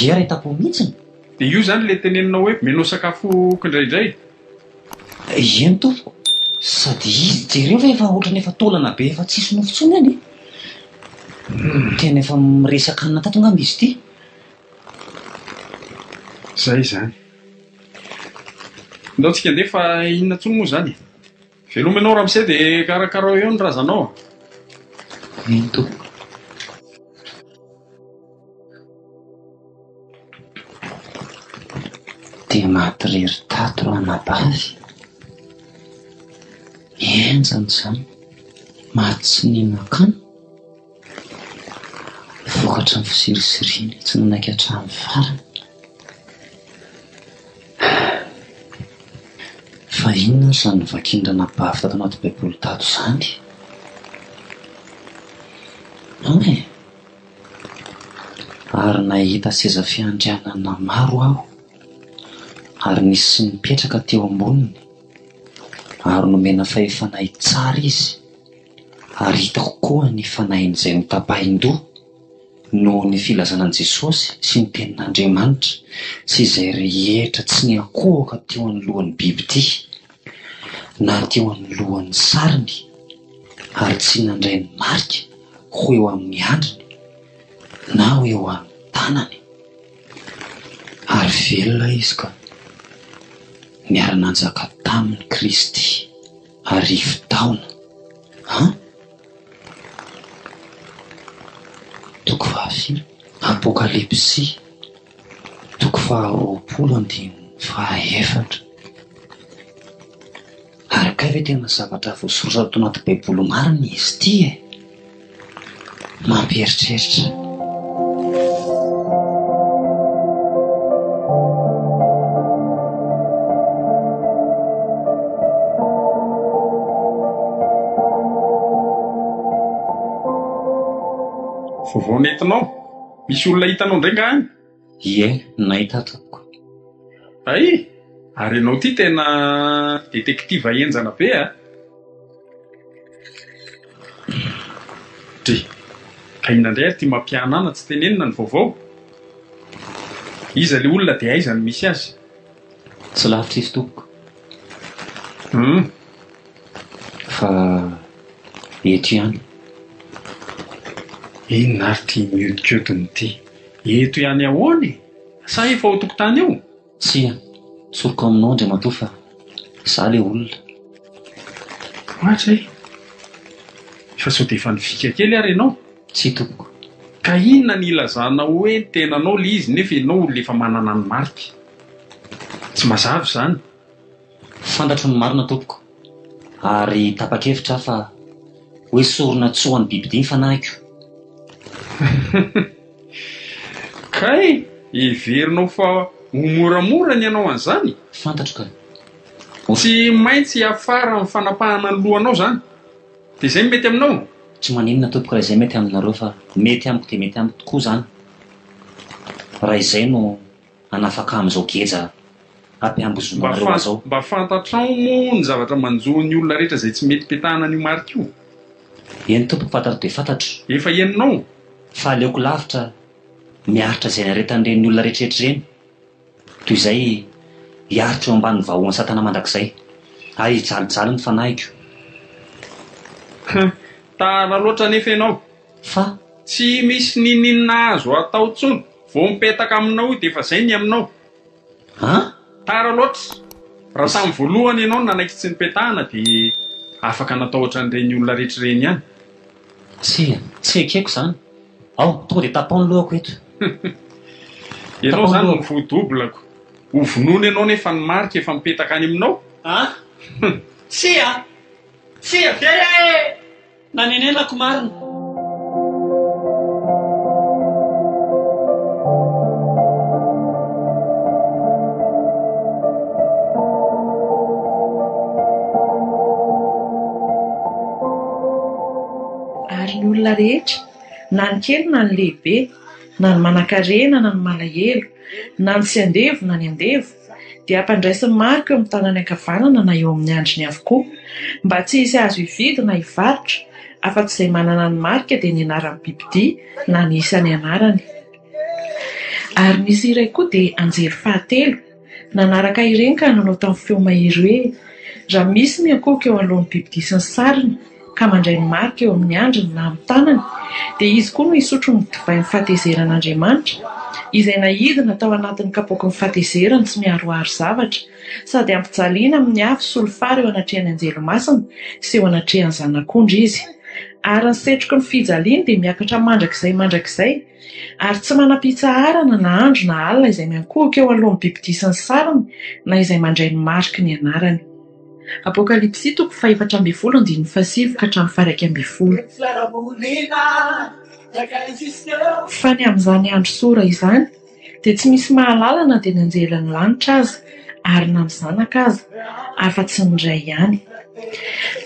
Ie, raha itapo mihitsiny. Dia io izany ilay teneninao hoe menao sakafo kindraindray? Eny tompoko. Sady izy jereo fa efa ohatrany efa taolana be efa tsisy nofontsony any. Tena efa miresaka anina tato ngamba izy ity. Zay izany. Ndao tsika andeha fa inona intsony moa izany. Veloma ianao ramose dia karakara eo ny razanao. Eny tompoko. Dia maty rery tato ro anabavy. Enjany izany. Maty tsy nihinan-kany. Vokatra ny fizirisiriny tsy nanaiky hatramin'ny farany. Fa inona izany vakindrana-bavy tato anaty baiboly tato izany? ary nahita seza fiandrianana maro aho, ary nisy mipetraka teo amboniny, ary nomena fahefanahy tsara izy, ary hitako koa ny fanahin'izay notapahin-doha noho ny filazana an' Jesosy sy ny tenin'Andriamanitra sy izay rehetra tsy niakohaka teo anoloan'ny bibidia na teo anoloan'ny sariny, ary tsy nandray ny marika ho eo amin'ny andriny na ho eo amin'ny tanany. Ary velona izy ka niara-nanjaka tamin'ny Kristy arivo taona. Toko fahafito, Apokalipsy, toko 20:14. Ary kay ve tena zavatra voasoratra ato anaty baiboly marina izy ity e? Mampieritreritra. Vao nentinao, misy olona hitanao indray nga any? Ie, nahita tompoko. Ay, ary ianao ty tena detektiva enjana be a? Dre, ka inandray ary ty mampianana tsy tenenina ny vaovao. Iza le olona dia aiza ny misy azy? Tsy lavitra izy tompoko. Fa eto ihany. Inona ary ty mihodikotiny ty? Eto ihany ahoany? Sa efa ao tokotany eo? Tsia, tsoroko aminao Andriamatoa fa izaho le olona. Ohatra fa sao dia efa nifika kely ary ianao? Tsy tompoko. Ka inona ny ilazana hoe tenanao le izy nefa ianao le efa manana ny marika? Tsy mazava izany. Fantatro ny marina tompoko, ary tapa-kevitra fa hoe sorona tsohan'ny bibidia ny fanahiko. Kay, iverinao fa moramora ny ianao an'izany? Fantatro ka. Tsy maintsy afara amin'ny fanapahana ny lohanao izany. Dia izay mety aminao? Tsy maninona tompoko raha izay mety aminareo fa mety amiko dia mety amiko tokoa izany. Raha izay no anafaka amin'izao geja ampiambozonareo azao. Mba fantatrao moa ny zavatra manjohy olona rehetra izay tsy mety petahana ny marika io? Eny tompoko, fantatro dia fantatro. Efa heninao? Fa aleoko lavitra miaritra izay naretan'ireny olona rehetrarehetra ireny. Toy izay hiaritra eo ambanin'ny vahoan'ny Satana mandrakizay, ary hijalijaly ny fanahiko. Tara loatra nefa ianao. Fa tsy misy ninina azo atao tsony, vao mipetaka aminao dia efa izay ny aminao. Tara loatra. Raha tamin'ny voalohany ianao nanaiky tsy nipetahana dia afaka natao ohatran'ireny olona rehetra ireny ihany. Tsy ekeko izany. Ao, tonga dia tapao ny lohako eto. Ianao izany no voadobolako. Ho vonoina ianao nefa ny marika efa mipetaka any aminao? Tsia ve nanenenako marina. Ary ny olona rehetra, na ny kely na ny lehibe, na ny manan-karena na ny malahelo, na ny tsy andevo na ny andevo, dia ampandraisiny marika eo amin'ny tanany ankavanana na eo amin'ny andriny avokoa, mba tsy hisy azo hividy na hivarotra afa-tsy izay manana ny marika dia ny anaran'ny bibidia na ny isan'ny anarany. Ary misy iray koa dia anjery fahatelo, nanaraka ireny ka nanao tamin'ny feo mahery hoe: raha misy ny akohoka eo alohan'ny bibidia sy ny sariny ka mandray ny marika eo amin'ny andriny na amin'ny tanany, dia izy koa no hisotro ny divay ny fahatezeran'Andriamanitra, izay nahidina tao anatin'ny kapoaka ny fahatezerany tsy miaroaro zavatra, sady ampijaliana amin'ny afo sy olofary eo anatrehan'ny anjelomasina sy eo anatrehan'ny zanak'ondry izy. Ary ny setroky ny fijaliany dia miakatra mandrakizay, ary tsy manam-pitsaharana na andro na alina izay miankohoka eo alohan'ny bibidia sy ny sariny na izay mandray ny marika ny anarany. Apokalipsy 4:7-9. Fa ny amin'izany andro sora izany dia tsy misy mahalalana dia ny anjelan'ny lanitra aza ary na ny zanaka aza, afa-tsy ny iray ihany.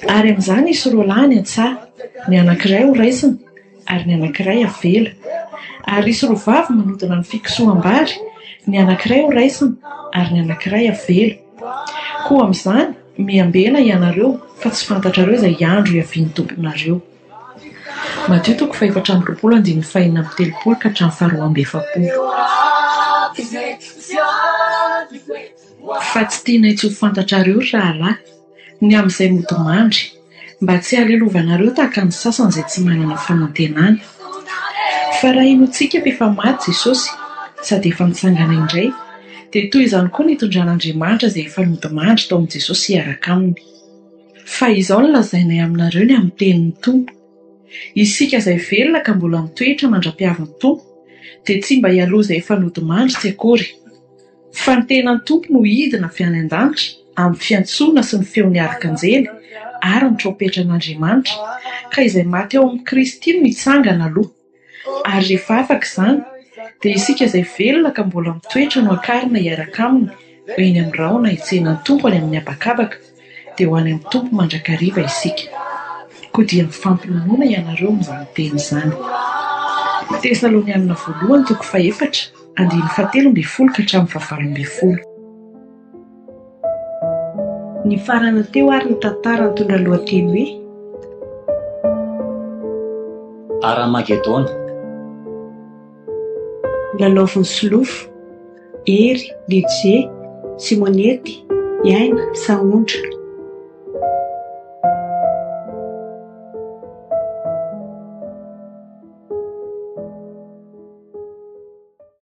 Ary amin'izany isy roa lahy ny an-tsaha, ny anankiray ho raisina ary ny anankiray avela. Ary isy roa vavy manodina ny fikosoam-bary, ny anankiray ho raisina ary ny anankiray avelo. Koa amin'izany miambena ianareo fa tsy fantatrareo izay andro hiavian'ny tomponareo. Mateo 4:4-5 ka hatramin'ny 6:7. Fa tsy tianay tsy ho fantatrareo rahalahy ny amin'izay mody mandry, mba tsy halelovanareo tahaka ny sasany izay tsy manana fanantenana. Fa raha inoantsika efa maty Jesosy sady efa nitsangana indray, dia toy izany koa nitondran'Andriamanitra izay efa nodimandry tao amin'i Jesosy hiaraka aminy. Fa izao no lazainay aminareo ny amin'ny tenin'ny Tompo. Isika izay velona ka mbola mitoetra mandra-piavin'ny Tompo, dia tsy mba hialoza efa nodimandry tsy akory. Fa ny tenan'ny Tompo no hidina avy any an-danitra amin'ny fiantsoana sy ny feon'ny arkanjely ary ny trompetran'Andriamanitra, ka izay maty ao amin'ny Kristy no hitsangana aloha. Ary rehefa afaka izany, dia isika izay velona ka mbola mitoetra no akarina hiaraka aminy eny amin'ny rahona hitsenan'ny Tompo any amin'ny habakabaka, dia ho any amin'ny Tompo mandrakariva isika. Koa dia mifampinonoana ianareo amin'izany teny izany. Tesalonianina 1:4-7-20. Ny farana teo ary ny tantara nitondra lohateny hoe Aramagedona. Lalaovin'ny Silofo, Ery, Lidzie, Simonety, Iaina, Saondra.